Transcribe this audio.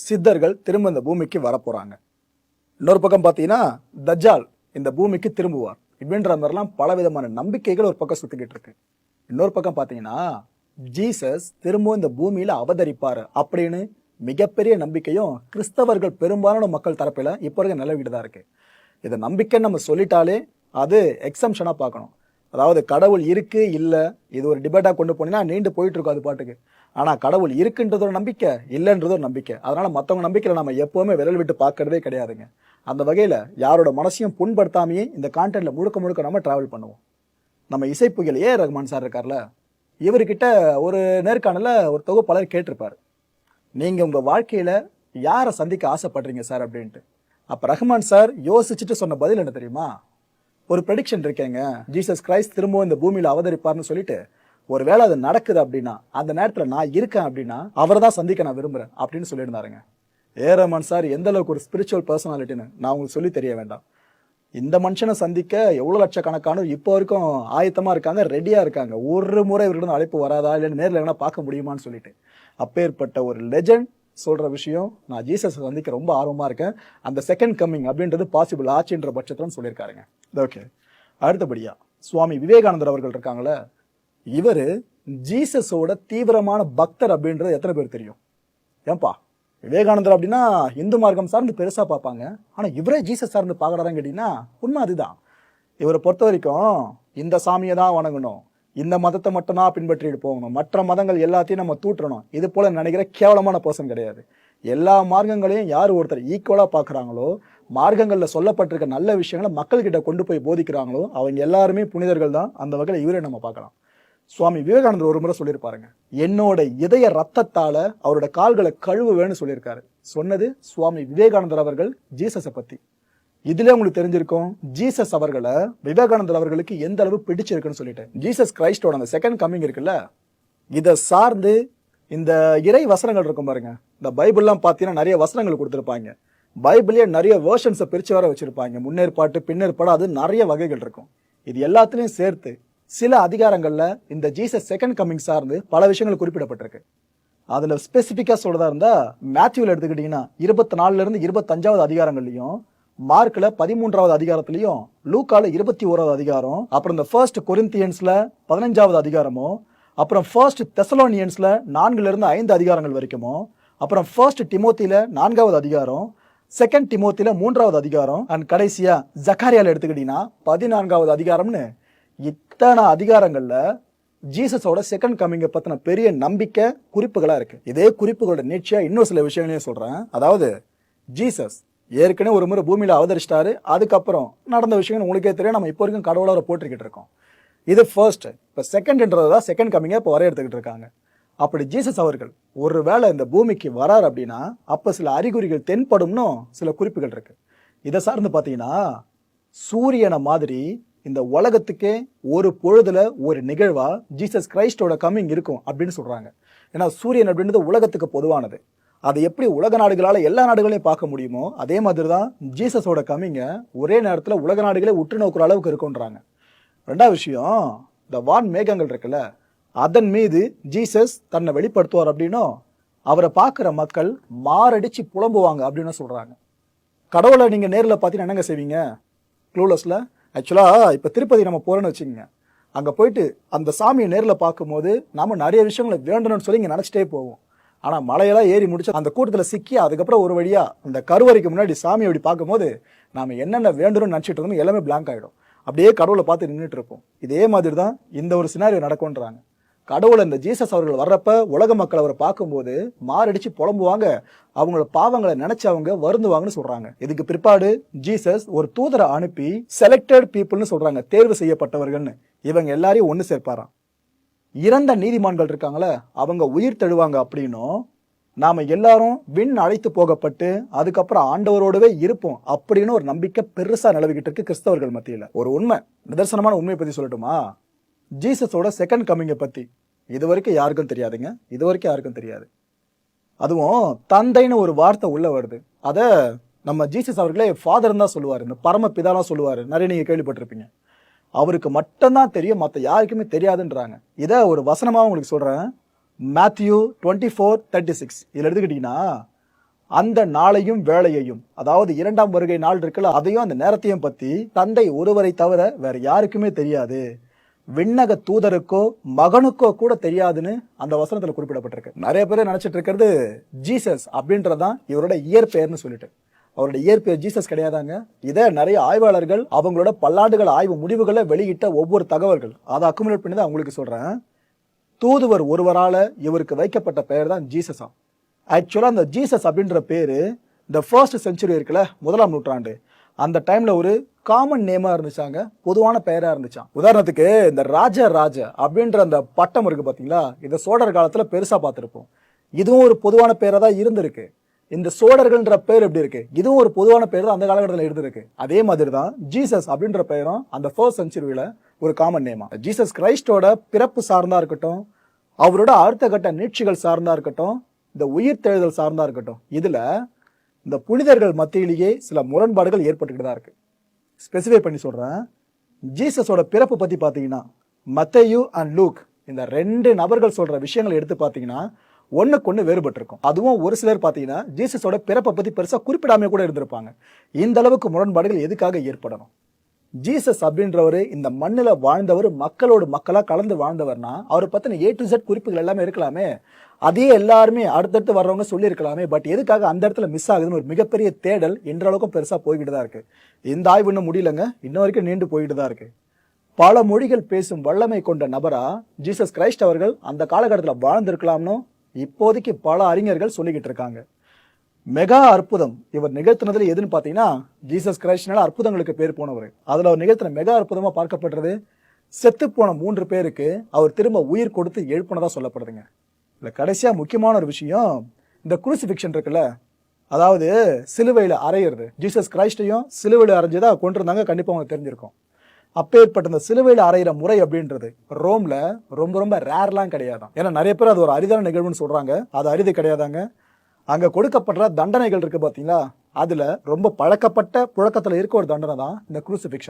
சித்தர்கள் திரும்ப இந்த பூமிக்கு வரப்போறாங்க. இன்னொரு பக்கம் பார்த்தீங்கன்னா தஜ்ஜால் இந்த பூமிக்கு திரும்புவார் இப்படின்ற மாதிரிலாம் பலவிதமான நம்பிக்கைகள் ஒரு பக்கம் சுத்திக்கிட்டு இருக்கு. இன்னொரு பக்கம் பார்த்தீங்கன்னா ஜீசஸ் திரும்ப இந்த பூமியில அவதரிப்பாரு அப்படின்னு மிகப்பெரிய நம்பிக்கையும் கிறிஸ்தவர்கள் பெரும்பாலான மக்கள் தரப்பில் இப்போ இருக்க நிலவிட்டு தான் இருக்கு. இதை நம்பிக்கைன்னு நம்ம சொல்லிட்டாலே அது எக்ஸம்ஷனா பார்க்கணும். அதாவது கடவுள் இருக்கு இல்லை இது ஒரு டிபேட்டா கொண்டு போனீங்கன்னா நீண்டு போயிட்டு இருக்கும் அது பாட்டுக்கு. ஆனால் கடவுள் இருக்குன்றது ஒரு நம்பிக்கை, இல்லைன்றது ஒரு நம்பிக்கை. அதனால மற்றவங்க நம்பிக்கையில் நம்ம எப்பவுமே விரல் விட்டு பார்க்கறதே கிடையாதுங்க. அந்த வகையில் யாரோட மனசையும் புண்படுத்தாமையே இந்த கான்டென்ட்ல முழுக்க முழுக்க நம்ம டிராவல் பண்ணுவோம். நம்ம இசைப்புகள் ஏ ரஹ்மான் சார் இருக்கார்ல, இவர்கிட்ட ஒரு நேர்காணல ஒரு தொகுப்பாளர் கேட்டிருப்பாரு, நீங்க உங்க வாழ்க்கையில யாரை சந்திக்க ஆசைப்படுறீங்க சார் அப்படின்ட்டு. அப்ப ரஹ்மான் சார் யோசிச்சுட்டு சொன்ன பதில் என்ன தெரியுமா? ஒரு ப்ரெடிக்ஷன் இருக்கேங்க, ஜீசஸ் கிரைஸ்ட் திரும்பவும் இந்த பூமியில அவதரிப்பார்னு சொல்லிட்டு ஒருவேளை அது நடக்குது அப்படின்னா அந்த நேரத்தில் நான் இருக்கேன் அப்படின்னா அவரை தான் சந்திக்க நான் விரும்புகிறேன் அப்படின்னு சொல்லியிருந்தாருங்க. ஏ ரஹ்மான் சார் எந்த அளவுக்கு ஒரு ஸ்பிரிச்சுவல் பர்சனாலிட்டின்னு நான் உங்களுக்கு சொல்லி தெரிய வேண்டாம். இந்த மனுஷனை சந்திக்க எவ்வளோ லட்சக்கணக்கானோர் இப்போ வரைக்கும் ஆயத்தமாக இருக்காங்க, ரெடியாக இருக்காங்க. ஒரு முறை இவர்கிட்ட அழைப்பு வராதா இல்லைன்னு நேரில் எங்கன்னா பார்க்க முடியுமான்னு சொல்லிட்டு. அப்பேற்பட்ட ஒரு லெஜண்ட் சொல்கிற விஷயம், நான் ஜீசஸை சந்திக்க ரொம்ப ஆர்வமாக இருக்கேன், அந்த செகண்ட் கம்மிங் அப்படின்றது பாசிபிள் ஆச்சுன்ற பட்சத்தில் சொல்லியிருக்காருங்க. ஓகே, அடுத்தபடியா சுவாமி விவேகானந்தர் அவர்கள் இருக்காங்களே, இவர் ஜீசஸோட தீவிரமான பக்தர் அப்படின்றது எத்தனை பேர் தெரியும்? ஏன்பா விவேகானந்தர் அப்படின்னா இந்து மார்க்கம் சார்ந்து பெருசா பார்ப்பாங்க, ஆனா இவரே ஜீசஸ் சார்ந்து பார்க்கறாருன்னு கேட்டீங்கன்னா உண்மை அதுதான். இவரை பொறுத்த வரைக்கும் இந்த சாமியை தான் வணங்கணும், இந்த மதத்தை மட்டும் தான் பின்பற்றிட்டு போகணும், மற்ற மதங்கள் எல்லாத்தையும் நம்ம தூற்றணும், இது போல நினைக்கிற கேவலமான பர்சன் கிடையாது. எல்லா மார்க்கங்களையும் யார் ஒருத்தர் ஈக்குவலா பார்க்குறாங்களோ, மார்க்கங்களில் சொல்லப்பட்டிருக்க நல்ல விஷயங்களை மக்கள்கிட்ட கொண்டு போய் போதிக்கிறாங்களோ அவங்க எல்லாருமே புனிதர்கள் தான். அந்த வகையில் இவரே நம்ம பார்க்கலாம். சுவாமி விவேகானந்தர் ஒரு முறை சொல்லியிருப்பாருங்க, என்னோட இதய ரத்தத்தால அவரோட கால்களை கழுவுவேன்னு சொல்லியிருக்காரு. சொன்னது சுவாமி விவேகானந்தர் அவர்கள் ஜீசஸை பத்தி. இதுல உங்களுக்கு தெரிஞ்சிருக்கும் ஜீசஸ் அவர்களை விவேகானந்தர் அவர்களுக்கு எந்த அளவு பிடிச்சிருக்குன்னு சொல்லிட்டு. ஜீசஸ் கிரைஸ்டோட அந்த செகண்ட் கம்மிங் இருக்குல்ல, இதை சார்ந்து இந்த இறை வசனங்கள் இருக்கும் பாருங்க. இந்த பைபிள்லாம் பார்த்தீங்கன்னா நிறைய வசனங்கள் கொடுத்துருப்பாங்க. பைபிளே நிறைய வேர்ஷன்ஸை பிரிச்சு வர வச்சிருப்பாங்க, முன்னேற்பாட்டு பின்னேற்பாடு, அது நிறைய வகைகள் இருக்கும். இது எல்லாத்துலயும் சேர்த்து சில அதிகாரங்கள்ல இந்த ஜீசஸ் செகண்ட் கம்மிங் சார்ந்து பல விஷயங்கள் குறிப்பிடப்பட்டிருக்கு. அதுல ஸ்பெசிபிக்கா சொல்றதா இருந்தா மேத்யூல எடுத்துக்கிட்டீங்கன்னா 24ல இருந்து 25வது அதிகாரங்கள்லயும், மார்க்ல 13வது அதிகாரத்திலையும், லூக்கால 21வது அதிகாரம், அப்புறம் இந்த ஃபர்ஸ்ட் கொரிந்தியன்ஸ்ல 15வது அதிகாரமும், அப்புறம் ஃபர்ஸ்ட் தெசலோனியன்ஸ்ல 4ல இருந்து 5 அதிகாரங்கள் வரைக்கும், அப்புறம் ஃபர்ஸ்ட் டிமோத்தில 4வது அதிகாரம், செகண்ட் டிமோத்தில 3வது அதிகாரம், அண்ட் கடைசியா ஜக்காரியால எடுத்துக்கிட்டீங்கன்னா 14வது அதிகாரம்னு இத்தனை அதிகாரங்கள்ல ஜீசஸோட செகண்ட் கம்மிங்கை பத்தின பெரிய நம்பிக்கை குறிப்புகளா இருக்கு. இதே குறிப்புகளோட நீட்சியா இன்னும் சில விஷயங்களையும் சொல்றேன். அதாவது ஜீசஸ் ஏற்கனவே ஒரு முறை பூமியில அவதரிச்சிட்டாரு, அதுக்கப்புறம் நடந்த விஷயங்கள் உங்களுக்கே தெரியும், நம்ம இப்போ வரைக்கும் கடவுளை போட்டிருக்கிட்டு இருக்கோம். இது ஃபர்ஸ்ட். இப்போ செகண்ட்ன்றதான் செகண்ட் கம்மிங்கை இப்போ வரையறுத்துக்கிட்டு இருக்காங்க. அப்படி ஜீசஸ் அவர்கள் ஒருவேளை இந்த பூமிக்கு வரார் அப்படின்னா அப்ப சில அறிகுறிகள் தென்படும்னு சில குறிப்புகள் இருக்கு. இதை சார்ந்து பார்த்தீங்கன்னா சூரியனை மாதிரி இந்த உலகத்துக்கே ஒரு பொழுதுல ஒரு நிகழ்வா ஜீசஸ் கிரைஸ்டோட கம்மிங் இருக்கும் அப்படின்னு சொல்றாங்க. ஏன்னா சூரியன் அப்படின்றது உலகத்துக்கு பொதுவானது. அதை எப்படி உலக நாடுகளால எல்லா நாடுகளையும் பார்க்க முடியுமோ அதே மாதிரி தான் ஜீசஸோட கம்மிங்க ஒரே நேரத்தில் உலக நாடுகளே உற்று நோக்குற அளவுக்கு இருக்குன்றாங்க. ரெண்டாவது விஷயம், இந்த வான் மேகங்கள் இருக்குல்ல, அதன் மீது ஜீசஸ் தன்னை வெளிப்படுத்துவார் அப்படின்னும் அவரை பார்க்குற மக்கள் மாரடிச்சு புலம்புவாங்க அப்படின்னு சொல்றாங்க. கடவுளை நீங்க நேரில் பார்த்தீங்கன்னா என்னங்க செய்வீங்க? க்ளூலஸ்ல ஆக்சுவலாக இப்போ திருப்பதி நம்ம போகிறோன்னு வச்சுக்கோங்க, அங்கே போயிட்டு அந்த சாமியை நேரில் பார்க்கும்போது நாம நிறைய விஷயங்களை வேண்டணும்னு சொல்லி இங்கே நினச்சிட்டே போவோம். ஆனால் மலையெல்லாம் ஏறி முடிச்சு அந்த கூட்டத்தில் சிக்கி அதுக்கப்புறம் ஒரு வழியாக அந்த கருவறைக்கு முன்னாடி சாமியை அப்படி பார்க்கும்போது நாம் என்னென்ன வேண்டணும்னு நினச்சிட்டு இருந்தோம் எல்லாமே பிளாங்க் ஆகிடும். அப்படியே கடவுளை பார்த்து நின்றுட்டு இருப்போம். இதே மாதிரி தான் இந்த ஒரு சினாரியோ நடக்கும்ன்றாங்க. கடவுளை இந்த ஜீசஸ் அவர்கள் வர்றப்ப உலக மக்கள் அவரை பார்க்கும்போது மாரடிச்சு புலம்புவாங்க, அவங்களோட பாவங்களை நினைச்சு அவங்க வருந்துவாங்கன்னு சொல்றாங்க. இதுக்கு பிற்பாடு ஜீசஸ் ஒரு தூதரை அனுப்பி செலக்டட் பீப்புள்னு சொல்றாங்க, தேர்வு செய்யப்பட்டவர்கள்னு, இவங்க எல்லாரையும் ஒன்று சேர்ப்பாராம். இறந்த நீதிமான்கள் இருக்காங்களே அவங்க உயிர் தழுவாங்க அப்படின்னும், நாம எல்லாரும் விண் அழைத்து போகப்பட்டு அதுக்கப்புறம் ஆண்டவரோடவே இருப்போம் அப்படின்னு ஒரு நம்பிக்கை பெருசா நிலவிக்கிட்டு இருக்கு கிறிஸ்தவர்கள் மத்தியில. ஒரு உண்மை, நிதர்சனமான உண்மையை பத்தி சொல்லட்டுமா? ஜீசஸோட செகண்ட் கம்மிங்கை பத்தி இது வரைக்கும் யாருக்கும் தெரியாதுங்க. இது வரைக்கும் யாருக்கும் தெரியாது. அதுவும் தந்தைன்னு ஒரு வார்த்தை உள்ள வருது. அத நம்ம ஜீசஸ் அவர்களே ஃபாதர் தான் சொல்லுவாரு, இந்த பரமபிதாலாம் சொல்லுவாரு, நிறைய நீங்க கேள்விப்பட்டிருப்பீங்க. அவருக்கு மட்டும்தான் தெரியும், மற்ற யாருக்குமே தெரியாதுன்றாங்க. இதை ஒரு வசனமா உங்களுக்கு சொல்றேன். மேத்யூ 24:36 இதுல எடுத்துக்கிட்டீங்கன்னா, அந்த நாளையும் வேளையையும், அதாவது இரண்டாம் வருகை நாள் இருக்குல்ல, அதையும் அந்த நேரத்தையும் பத்தி தந்தை ஒருவரை தவிர வேற யாருக்குமே தெரியாது, விண்ணக தூதருக்கோ மகனுக்கோ கூட தெரியாதுன்னு அந்த வசனத்துல குறிப்பிடப்பட்டிருக்கு. நிறைய பேர் நினைச்சிட்டு இருக்கிறது ஜீசஸ் அப்படின்றதான் இவரோட இயற்பெயர்னு சொல்லிட்டு. அவருடைய இயற்பெயர் ஜீசஸ் கிடையாதாங்க. இதை நிறைய ஆய்வாளர்கள் அவங்களோட பல்லாண்டுகள் ஆய்வு முடிவுகளை வெளியிட்ட ஒவ்வொரு தகவல்கள் அதை அக்குமுலேட் பண்ணி தான் உங்களுக்கு சொல்றேன். தூதுவர் ஒருவரால இவருக்கு வைக்கப்பட்ட பெயர் தான் ஜீசஸா. ஆக்சுவலா அந்த ஜீசஸ் அப்படின்ற பேரு இந்த ஃபர்ஸ்ட் செஞ்சுரி இருக்குல்ல, 1ஆம் நூற்றாண்டு, அந்த டைம்ல ஒரு காமன் நேமா இருந்துச்சாங்க, பொதுவான பெயரா இருந்துச்சான். உதாரணத்துக்கு இந்த ராஜ அப்படின்ற அந்த பட்டம் இருக்கு பாத்தீங்களா, இதை சோழர் காலத்துல பெருசா பார்த்திருப்போம். இதுவும் ஒரு பொதுவான பெயரா தான் இருந்திருக்கு. இந்த சோழர்கள்ன்ற பேர் எப்படி இருக்கு, இதுவும் ஒரு பொதுவான பேர் தான் அந்த காலகட்டத்தில் இருந்திருக்கு. அதே மாதிரி தான் ஜீசஸ் அப்படின்ற பெயரும் அந்த ஃபர்ஸ்ட் செஞ்சுரியில ஒரு காமன் நேமா. ஜீசஸ் கிரைஸ்டோட பிறப்பு சார்ந்தா இருக்கட்டும், அவரோட அடுத்த கட்ட நீட்சிகள் சார்ந்தா இருக்கட்டும், இந்த உயிர் தெழுதல் சார்ந்தா இருக்கட்டும், இதுல இந்த புனிதர்கள் மத்தியிலேயே சில முரண்பாடுகள் ஏற்பட்டுக்கிட்டு தான் இருக்கு. ஸ்பெசிஃபை பண்ணி சொல்றேன். ஜீசஸோட பிறப்பு பத்தி பாத்தீங்கன்னா மத்தேயு அண்ட் லூக் இந்த 2 நபர்கள் சொல்ற விஷயங்களை எடுத்து பாத்தீங்கன்னா ஒண்ணுக்கு ஒண்ணு வேறுபட்டு இருக்கும். அதுவும் ஒரு சிலர் பாத்தீங்கன்னா ஜீசஸோட பிறப்பை பத்தி பெருசா குறிப்பிடாம கூட இருந்திருப்பாங்க. இந்த அளவுக்கு முரண்பாடுகள் எதுக்காக ஏற்படணும்? ஜீசஸ் அப்படின்றவரு இந்த மண்ணில வாழ்ந்தவர், மக்களோடு மக்களா கலந்து வாழ்ந்தவர்னா அவரை பத்தின A to Z குறிப்புகள் எல்லாமே இருக்கலாமே, அதே எல்லாருமே அடுத்தடுத்து வர்றவங்க சொல்லி இருக்கலாமே. பட் எதுக்காக அந்த இடத்துல மிஸ் ஆகுதுன்னு ஒரு மிகப்பெரிய தேடல் இன்றளவுக்கும் பெருசா போய்கிட்டு தான் இருக்கு. இந்த ஆய்வு இன்னும் முடியலங்க, இன்ன வரைக்கும் நீண்டு போயிட்டு தான் இருக்கு. பல மொழிகள் பேசும் வல்லமை கொண்ட நபரா ஜீசஸ் கிரைஸ்ட் அவர்கள் அந்த காலகட்டத்தில் வாழ்ந்திருக்கலாம்னு இப்போதைக்கு பல அறிஞர்கள் சொல்லிக்கிட்டு இருக்காங்க. மெகா அற்புதம் இவர் நிகழ்த்தினதுல எதுன்னு பாத்தீங்கன்னா ஜீசஸ் கிரைஸ்ட்னால அற்புதங்களுக்கு பேர் போனவர். அதுல அவர் நிகழ்த்தின மெகா அற்புதமா பார்க்கப்படுறது செத்து போன 3 பேருக்கு அவர் திரும்ப உயிர் கொடுத்து எழுப்பினதா சொல்லப்படுதுங்க. இல்ல கடைசியா முக்கியமான ஒரு விஷயம், இந்த குருசிஃபிக்ஷன் இருக்குல்ல, அதாவது சிலுவையில அறையிறது. ஜீசஸ் கிரைஸ்டையும் சிலுவையில அரைஞ்சதா கொண்டிருந்தாங்க, கண்டிப்பா உங்களுக்கு தெரிஞ்சிருக்கும். அப்பேற்பட்ட இந்த சிலுவையில அறையிற முறை அப்படின்றது ரோம்ல ரொம்ப ரொம்ப ரேர்லாம் கிடையாதான். ஏன்னா நிறைய பேர் அது ஒரு அரிதான நிகழ்வுன்னு சொல்றாங்க, அது அரிது கிடையாதாங்க. அங்க கொடுக்கப்படுற தண்டனைகள் இருக்கு பாத்தீங்களா, அதுல ரொம்ப பழக்கப்பட்ட புழக்கத்துல இருக்க ஒரு தண்டனை தான் இந்த குரூசிஃபிக்ஷன்.